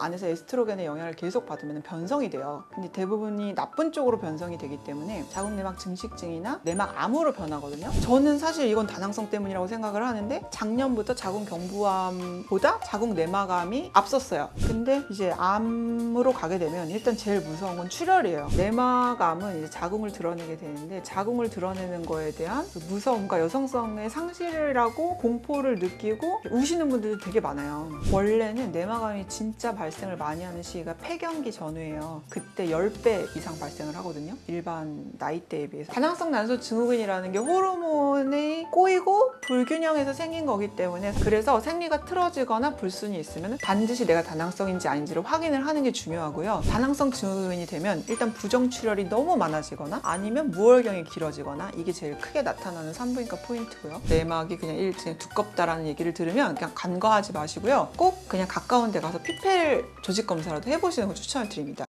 안에서 에스트로겐의 영향을 계속 받으면 변성이 돼요. 근데 대부분이 나쁜 쪽으로 변성이 되기 때문에 자궁 내막 증식증이나 내막 암으로 변하거든요. 저는 사실 이건 다낭성 때문이라고 생각을 하는데 작년부터 자궁 경부암보다 자궁 내막암이 앞섰어요. 근데 이제 암으로 가게 되면 일단 제일 무서운 건 출혈이에요. 내막암은 이제 자궁을 드러내게 되는데 자궁을 드러내는 거에 대한 그 무서움과 여성성의 상실이라고 공포를 느끼고 우시는 분들도 되게 많아요. 원래는 내막암이 진짜 발생을 많이 하는 시기가 폐경기 전후예요. 그때 10배 이상 발생을 하거든요. 일반 나이대에 비해서. 다낭성 난소 증후군이라는 게 호르몬이 꼬이고 불균형에서 생긴 거기 때문에 그래서 생리가 틀어지거나 불순이 있으면 반드시 내가 다낭성인지 아닌지를 확인을 하는 게 중요하고요. 다낭성 증후군이 되면 일단 부정출혈이 너무 많아지거나 아니면 무월경이 길어지거나 이게 제일 크게 나타나는 산부인과 포인트고요. 내막이 그냥 두껍다라는 얘기를 들으면 그냥 간과하지 마시고요. 꼭 그냥 가까운 데 가서 피펠 조직 검사라도 해보시는 걸 추천을 드립니다.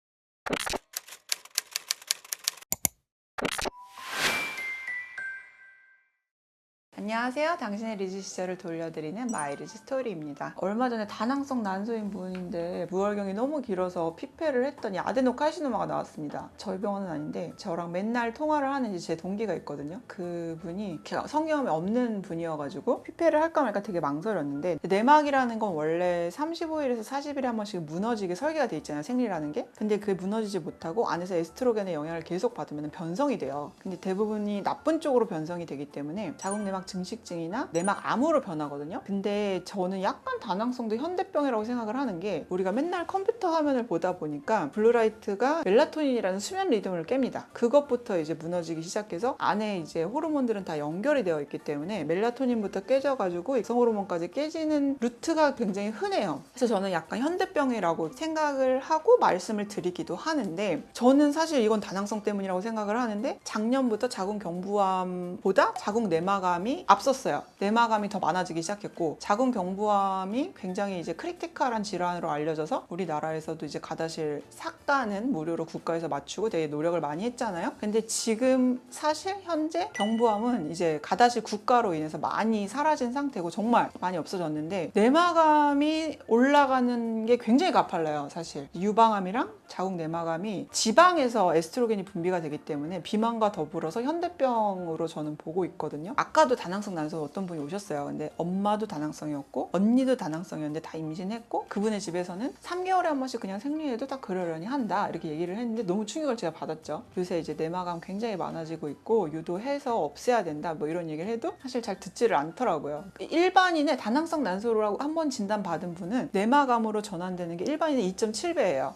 안녕하세요. 당신의 리즈 시절을 돌려드리는 마이리즈 스토리입니다. 얼마 전에 다낭성 난소인 분인데 무월경이 너무 길어서 피폐를 했더니 아데노카시노마가 나왔습니다. 저희 병원은 아닌데 저랑 맨날 통화를 하는 제 동기가 있거든요. 그분이 성경험이 없는 분이어가지고 피폐를 할까 말까 되게 망설였는데 내막이라는 건 원래 35일에서 40일에 한 번씩 무너지게 설계가 돼 있잖아요. 생리라는 게. 근데 그게 무너지지 못하고 안에서 에스트로겐의 영향을 계속 받으면 변성이 돼요. 근데 대부분이 나쁜 쪽으로 변성이 되기 때문에 자궁 내막 증식증이나 내막암으로 변하거든요. 근데 저는 약간 다낭성도 현대병이라고 생각을 하는 게 우리가 맨날 컴퓨터 화면을 보다 보니까 블루라이트가 멜라토닌이라는 수면 리듬을 깹니다. 그것부터 이제 무너지기 시작해서 안에 이제 호르몬들은 다 연결이 되어 있기 때문에 멜라토닌부터 깨져가지고 여성 호르몬까지 깨지는 루트가 굉장히 흔해요. 그래서 저는 약간 현대병이라고 생각을 하고 말씀을 드리기도 하는데 저는 사실 이건 다낭성 때문이라고 생각을 하는데 작년부터 자궁 경부암보다 자궁 내막암이 앞섰어요. 내막암이 더 많아지기 시작했고 자궁 경부암이 굉장히 이제 크리티컬한 질환으로 알려져서 우리나라에서도 이제 가다실 삭단은 무료로 국가에서 맞추고 되게 노력을 많이 했잖아요. 근데 지금 사실 현재 경부암은 이제 가다실 국가로 인해서 많이 사라진 상태고 정말 많이 없어졌는데 내막암이 올라가는 게 굉장히 가팔라요. 사실 유방암이랑 자궁 내막암이 지방에서 에스트로겐이 분비가 되기 때문에 비만과 더불어서 현대병으로 저는 보고 있거든요. 아까도 다낭성 난소 어떤 분이 오셨어요. 근데 엄마도 다낭성이었고 언니도 다낭성이었는데 다 임신했고 그분의 집에서는 3개월에 한 번씩 그냥 생리해도 다 그러려니 한다 이렇게 얘기를 했는데 너무 충격을 제가 받았죠. 요새 이제 내막암 굉장히 많아지고 있고 유도해서 없애야 된다 뭐 이런 얘기를 해도 사실 잘 듣지를 않더라고요. 일반인의 다낭성 난소라고 한 번 진단받은 분은 내막암으로 전환되는 게 일반인의 2.7배예요.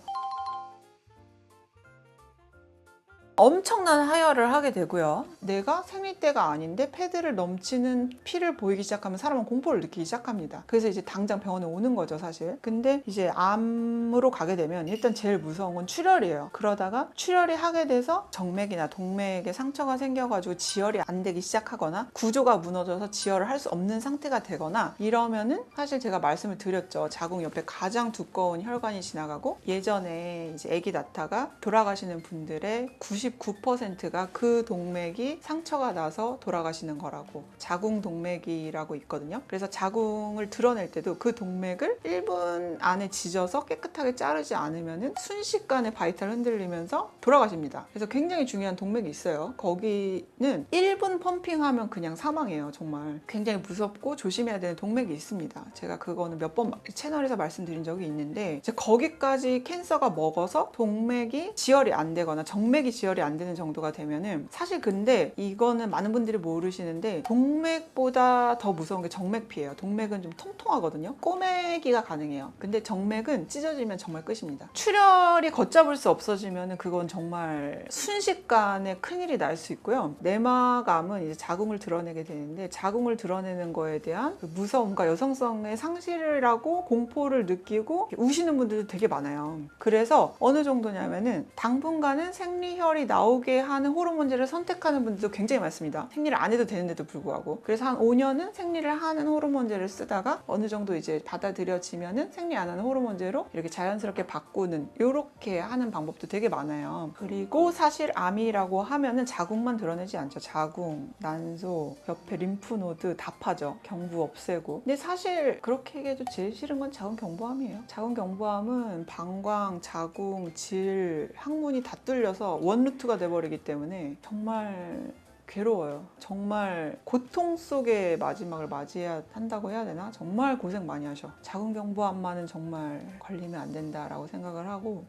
엄청난 하혈을 하게 되고요. 내가 생리 때가 아닌데 패드를 넘치는 피를 보이기 시작하면 사람은 공포를 느끼기 시작합니다. 그래서 이제 당장 병원에 오는 거죠, 사실. 근데 이제 암으로 가게 되면 일단 제일 무서운 건 출혈이에요. 그러다가 출혈이 하게 돼서 정맥이나 동맥에 상처가 생겨가지고 지혈이 안 되기 시작하거나 구조가 무너져서 지혈을 할 수 없는 상태가 되거나 이러면은 사실 제가 말씀을 드렸죠. 자궁 옆에 가장 두꺼운 혈관이 지나가고 예전에 이제 아기 낳다가 돌아가시는 분들의 99%가 그 동맥이 상처가 나서 돌아가시는 거라고 자궁 동맥이라고 있거든요. 그래서 자궁을 드러낼 때도 그 동맥을 1분 안에 지져서 깨끗하게 자르지 않으면 순식간에 바이탈 흔들리면서 돌아가십니다. 그래서 굉장히 중요한 동맥이 있어요. 거기는 1분 펌핑하면 그냥 사망해요. 정말 굉장히 무섭고 조심해야 되는 동맥이 있습니다. 제가 그거는 몇 번 채널에서 말씀드린 적이 있는데 이제 거기까지 캔서가 먹어서 동맥이 지혈이 안 되거나 정맥이 지혈이 안 되는 정도가 되면은 사실 근데 이거는 많은 분들이 모르시는데 동맥보다 더 무서운 게 정맥피예요. 동맥은 좀 통통하거든요. 꼬매기가 가능해요. 근데 정맥은 찢어지면 정말 끝입니다. 출혈이 걷잡을 수 없어지면은 그건 정말 순식간에 큰일이 날 수 있고요. 내막암은 이제 자궁을 드러내게 되는데 자궁을 드러내는 거에 대한 그 무서움과 여성성의 상실이라고 공포를 느끼고 우시는 분들도 되게 많아요. 그래서 어느 정도냐면은 당분간은 생리혈이 빨리 나오게 하는 호르몬제를 선택하는 분들도 굉장히 많습니다. 생리를 안 해도 되는데도 불구하고. 그래서 한 5년은 생리를 하는 호르몬제를 쓰다가 어느 정도 이제 받아들여지면은 생리 안 하는 호르몬제로 이렇게 자연스럽게 바꾸는, 이렇게 하는 방법도 되게 많아요. 그리고 사실 암이라고 하면은 자궁만 드러내지 않죠. 자궁, 난소, 옆에 림프노드 다 파죠. 경부 없애고. 근데 사실 그렇게 얘기해도 제일 싫은 건 자궁경부암이에요. 자궁경부암은 방광, 자궁, 질, 항문이 다 뚫려서 원루트가 돼버리기 때문에 정말 괴로워요. 정말 고통 속의 마지막을 맞이해야 한다고 해야 되나? 정말 고생 많이 하셔. 자궁경부암만은 정말 걸리면 안 된다라고 생각을 하고,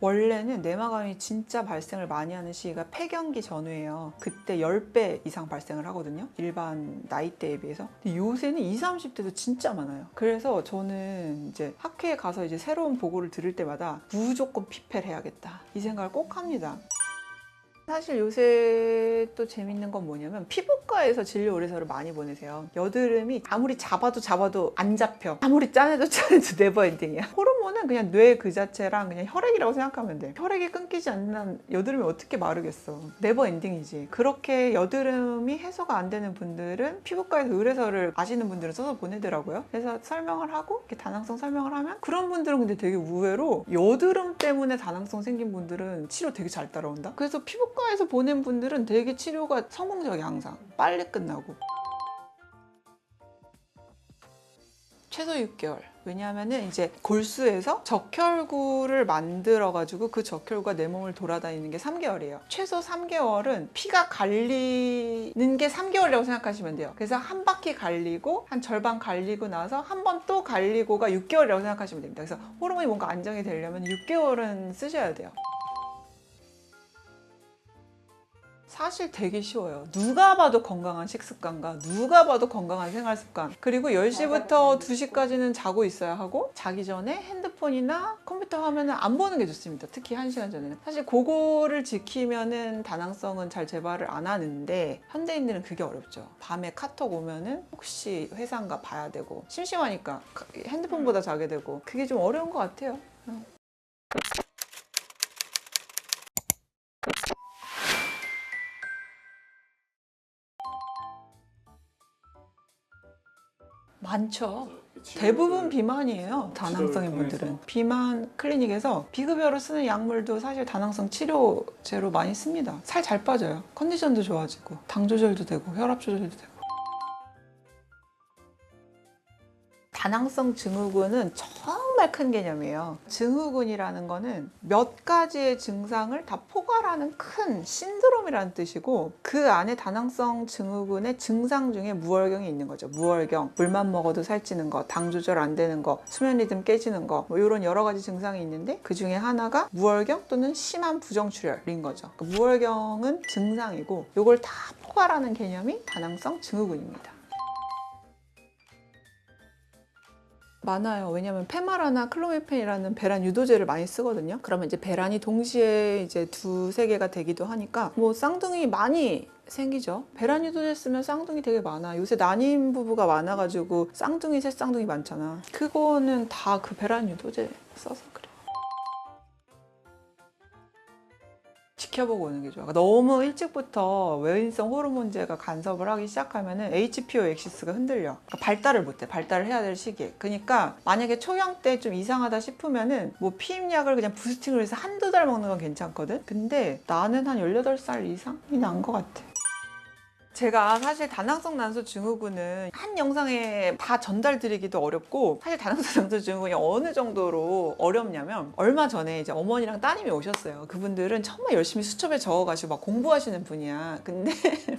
원래는 내막암이 진짜 발생을 많이 하는 시기가 폐경기 전후예요. 그때 10배 이상 발생을 하거든요. 일반 나이대에 비해서. 근데 요새는 20, 30대도 진짜 많아요. 그래서 저는 이제 학회에 가서 이제 새로운 보고를 들을 때마다 무조건 피폐를 해야겠다, 이 생각을 꼭 합니다. 사실 요새 또 재밌는 건 뭐냐면 피부과에서 진료 의뢰서를 많이 보내세요. 여드름이 아무리 잡아도 안 잡혀. 아무리 짜내도 네버 엔딩이야. 호르몬은 그냥 뇌 그 자체랑 그냥 혈액이라고 생각하면 돼. 혈액이 끊기지 않는 한 여드름이 어떻게 마르겠어. 네버 엔딩이지. 그렇게 여드름이 해소가 안 되는 분들은 피부과에서 의뢰서를 아시는 분들은 써서 보내더라고요. 그래서 설명을 하고 이렇게 다낭성 설명을 하면, 그런 분들은 근데 되게 의외로 여드름 때문에 다낭성 생긴 분들은 치료 되게 잘 따라온다. 그래서 피부과에서 보낸 분들은 되게 치료가 성공적이야. 항상 빨리 끝나고. 최소 6개월. 왜냐하면은 이제 골수에서 적혈구를 만들어가지고 그 적혈구가 내 몸을 돌아다니는 게 3개월이에요. 최소 3개월은 피가 갈리는 게 3개월이라고 생각하시면 돼요. 그래서 한 바퀴 갈리고 한 절반 갈리고 나서 한 번 또 갈리고가 6개월이라고 생각하시면 됩니다. 그래서 호르몬이 뭔가 안정이 되려면 6개월은 쓰셔야 돼요. 사실 되게 쉬워요. 누가 봐도 건강한 식습관과 누가 봐도 건강한 생활습관, 그리고 10시부터 2시까지는 자고 있어야 하고, 자기 전에 핸드폰이나 컴퓨터 화면을 안 보는 게 좋습니다. 특히 1시간 전에는. 사실 그거를 지키면은 다낭성은 잘 재발을 안 하는데, 현대인들은 그게 어렵죠. 밤에 카톡 오면은 혹시 회사인가 봐야 되고, 심심하니까 핸드폰보다 자게 되고, 그게 좀 어려운 것 같아요. 많죠. 대부분 비만이에요. 다낭성인 분들은. 비만 클리닉에서 비급여로 쓰는 약물도 사실 다낭성 치료제로 많이 씁니다. 살 잘 빠져요. 컨디션도 좋아지고, 당 조절도 되고, 혈압 조절도 되고. 다낭성 증후군은 정말 큰 개념이에요. 증후군이라는 거는 몇 가지의 증상을 다 포괄하는 큰 신드롬이라는 뜻이고, 그 안에 다낭성 증후군의 증상 중에 무월경이 있는 거죠. 무월경, 물만 먹어도 살찌는 거, 당 조절 안 되는 거, 수면 리듬 깨지는 거, 뭐 이런 여러 가지 증상이 있는데, 그 중에 하나가 무월경 또는 심한 부정출혈인 거죠. 무월경은 증상이고, 이걸 다 포괄하는 개념이 다낭성 증후군입니다. 많아요. 왜냐면 페마라나 클로미펜이라는 배란 유도제를 많이 쓰거든요. 그러면 이제 배란이 동시에 이제 2, 3개가 되기도 하니까 뭐 쌍둥이 많이 생기죠. 배란 유도제 쓰면 쌍둥이 되게 많아. 요새 난임 부부가 많아가지고 쌍둥이, 셋쌍둥이 많잖아. 그거는 다 그 배란 유도제 써서 그래. 지켜보고 오는 게 좋아. 너무 일찍부터 외인성 호르몬제가 간섭을 하기 시작하면은 HPO 액시스가 흔들려. 그러니까 발달을 못해. 발달을 해야 될 시기에. 그러니까 만약에 초형 때 좀 이상하다 싶으면은 뭐 피임약을 그냥 부스팅을 해서 한두 달 먹는 건 괜찮거든? 근데 나는 한 18살 이상이 난 것 같아. 제가 사실 다낭성 난소 증후군은 한 영상에 다 전달드리기도 어렵고, 사실 다낭성 난소 증후군이 어느 정도로 어렵냐면, 얼마 전에 이제 어머니랑 따님이 오셨어요. 그분들은 정말 열심히 수첩에 적어가지고 막 공부하시는 분이야. 근데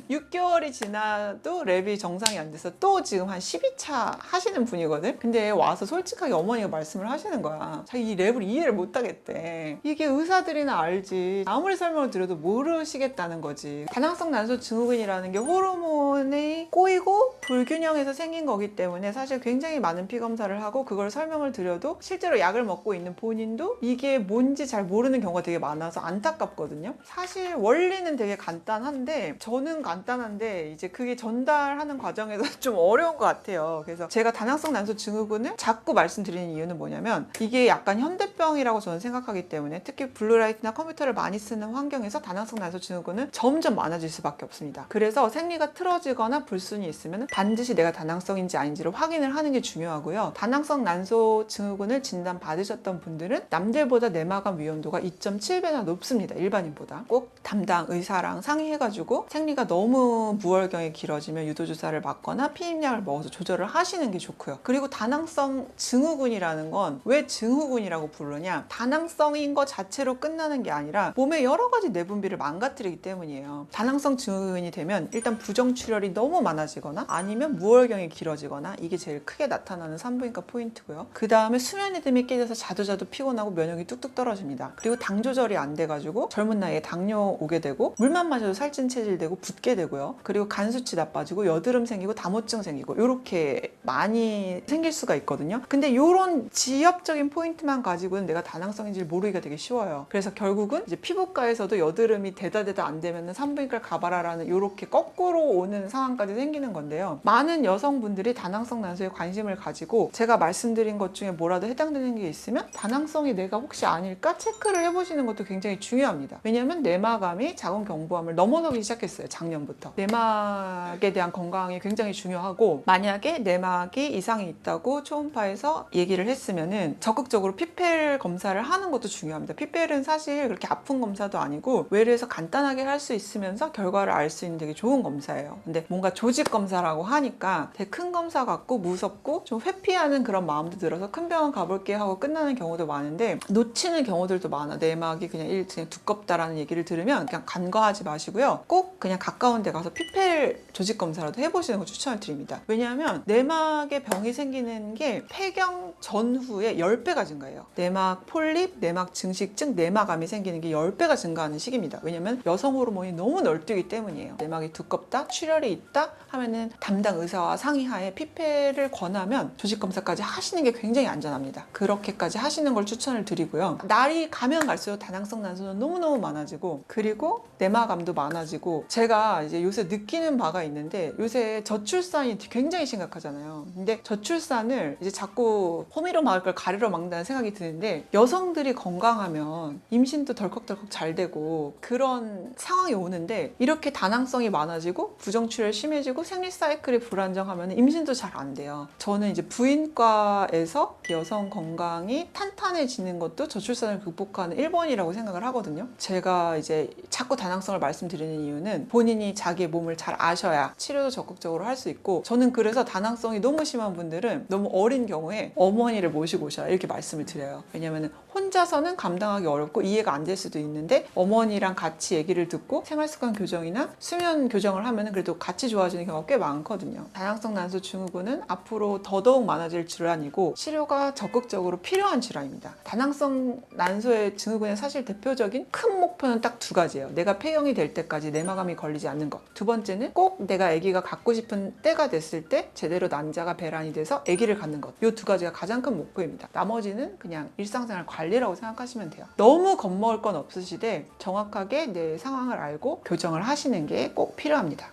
6개월이 지나도 랩이 정상이 안 돼서 또 지금 한 12차 하시는 분이거든. 근데 와서 솔직하게 어머니가 말씀을 하시는 거야. 자기 이 랩을 이해를 못 하겠대. 이게 의사들이나 알지, 아무리 설명을 드려도 모르시겠다는 거지. 다낭성 난소 증후군이라는 게 이게 호르몬이 꼬이고 불균형해서 생긴 거기 때문에 사실 굉장히 많은 피 검사를 하고 그걸 설명을 드려도 실제로 약을 먹고 있는 본인도 이게 뭔지 잘 모르는 경우가 되게 많아서 안타깝거든요. 사실 원리는 되게 간단한데 저는 간단한데 이제 그게 전달하는 과정에서 좀 어려운 것 같아요. 그래서 제가 다낭성 난소 증후군을 자꾸 말씀드리는 이유는 뭐냐면 이게 약간 현대병이라고 저는 생각하기 때문에 특히 블루라이트나 컴퓨터를 많이 쓰는 환경에서 다낭성 난소 증후군은 점점 많아질 수밖에 없습니다. 그래서 생리가 틀어지거나 불순이 있으면 반드시 내가 다낭성인지 아닌지를 확인을 하는 게 중요하고요. 다낭성 난소 증후군을 진단받으셨던 분들은 남들보다 내마감 위험도가 2.7배나 높습니다. 일반인보다. 꼭 담당 의사랑 상의해가지고 생리가 너무 무월경이 길어지면 유도주사를 맞거나 피임약을 먹어서 조절을 하시는 게 좋고요. 그리고 다낭성 증후군이라는 건 왜 증후군이라고 부르냐, 다낭성인 것 자체로 끝나는 게 아니라 몸의 여러 가지 내분비를 망가뜨리기 때문이에요. 다낭성 증후군이 되면 일단 부정출혈이 너무 많아지거나 아니면 무월경이 길어지거나, 이게 제일 크게 나타나는 산부인과 포인트고요. 그 다음에 수면 리듬이 깨져서 자도 피곤하고 면역이 뚝뚝 떨어집니다. 그리고 당 조절이 안 돼가지고 젊은 나이에 당뇨 오게 되고, 물만 마셔도 살찐 체질 되고 붓게 되고요. 그리고 간 수치 나빠지고 여드름 생기고 다모증 생기고 이렇게 많이 생길 수가 있거든요. 근데 이런 지엽적인 포인트만 가지고는 내가 다낭성인지를 모르기가 되게 쉬워요. 그래서 결국은 이제 피부과에서도 여드름이 되다 안 되면 산부인과를 가봐라라는 이렇게 거꾸로 오는 상황까지 생기는 건데요. 많은 여성분들이 다낭성 난소에 관심을 가지고 제가 말씀드린 것 중에 뭐라도 해당되는 게 있으면 다낭성이 내가 혹시 아닐까 체크를 해보시는 것도 굉장히 중요합니다. 왜냐하면 내막암이 자궁경부암을 넘어서기 시작했어요. 작년부터. 내막에 대한 건강이 굉장히 중요하고, 만약에 내막이 이상이 있다고 초음파에서 얘기를 했으면은 적극적으로 피펠 검사를 하는 것도 중요합니다. 피펠은 사실 그렇게 아픈 검사도 아니고 외래에서 간단하게 할 수 있으면서 결과를 알 수 있는 되게 좋은 검사예요. 근데 뭔가 조직 검사라고 하니까 되게 큰 검사 같고 무섭고 좀 회피하는 그런 마음도 들어서 큰 병원 가볼게 하고 끝나는 경우도 많은데, 놓치는 경우들도 많아. 내막이 그냥 두껍다라는 얘기를 들으면 그냥 간과하지 마시고요. 꼭 그냥 가까운 데 가서 피펠 조직 검사라도 해보시는 거 추천을 드립니다. 왜냐하면 내막에 병이 생기는 게 폐경 전후에 10배가 증가해요. 내막 폴립, 내막 증식증, 내막암이 생기는 게 10배가 증가하는 시기입니다. 왜냐면 여성 호르몬이 너무 널뛰기 때문이에요. 내막이 두껍다, 출혈이 있다 하면은 담당 의사와 상의하에 피펠을 권하면 조직 검사까지 하시는 게 굉장히 안전합니다. 그렇게까지 하시는 걸 추천을 드리고요. 날이 가면 갈수록 다낭성 난소는 너무너무 많아지고, 그리고 내막암도 많아지고, 제가 이제 요새 느끼는 바가 있는데 요새 저출산이 굉장히 심각하잖아요. 근데 저출산을 이제 자꾸 호미로 막을 걸 가리로 막는다는 생각이 드는데, 여성들이 건강하면 임신도 덜컥덜컥 잘 되고 그런 상황이 오는데, 이렇게 다낭성이 많아지고 부정출혈 심해지고 생리 사이클이 불안정하면 임신도 잘 안 돼요. 저는 이제 부인과에서 여성 건강이 탄탄해지는 것도 저출산을 극복하는 1번이라고 생각을 하거든요. 제가 이제 자꾸 다낭성을 말씀드리는 이유는 본인이 자기의 몸을 잘 아셔야 치료도 적극적으로 할 수 있고, 저는 그래서 다낭성이 너무 심한 분들은 너무 어린 경우에 어머니를 모시고 오셔라 이렇게 말씀을 드려요. 왜냐면 혼자서는 감당하기 어렵고 이해가 안 될 수도 있는데 어머니랑 같이 얘기를 듣고 생활습관 교정이나 수면 교정을 하면 그래도 같이 좋아지는 경우가 꽤 많거든요. 다낭성 난소 증후군은 앞으로 더더욱 많아질 질환이고 치료가 적극적으로 필요한 질환입니다. 다낭성 난소의 증후군의 사실 대표적인 큰 목표는 딱 두 가지예요. 내가 폐경이 될 때까지 내막암이 걸리지 않는 것. 두 번째는 꼭 내가 아기가 갖고 싶은 때가 됐을 때 제대로 난자가 배란이 돼서 아기를 갖는 것. 이 두 가지가 가장 큰 목표입니다. 나머지는 그냥 일상생활 관리라고 생각하시면 돼요. 너무 겁먹을 건 없으시되 정확하게 내 상황을 알고 교정을 하시는 게 꼭 필요합니다.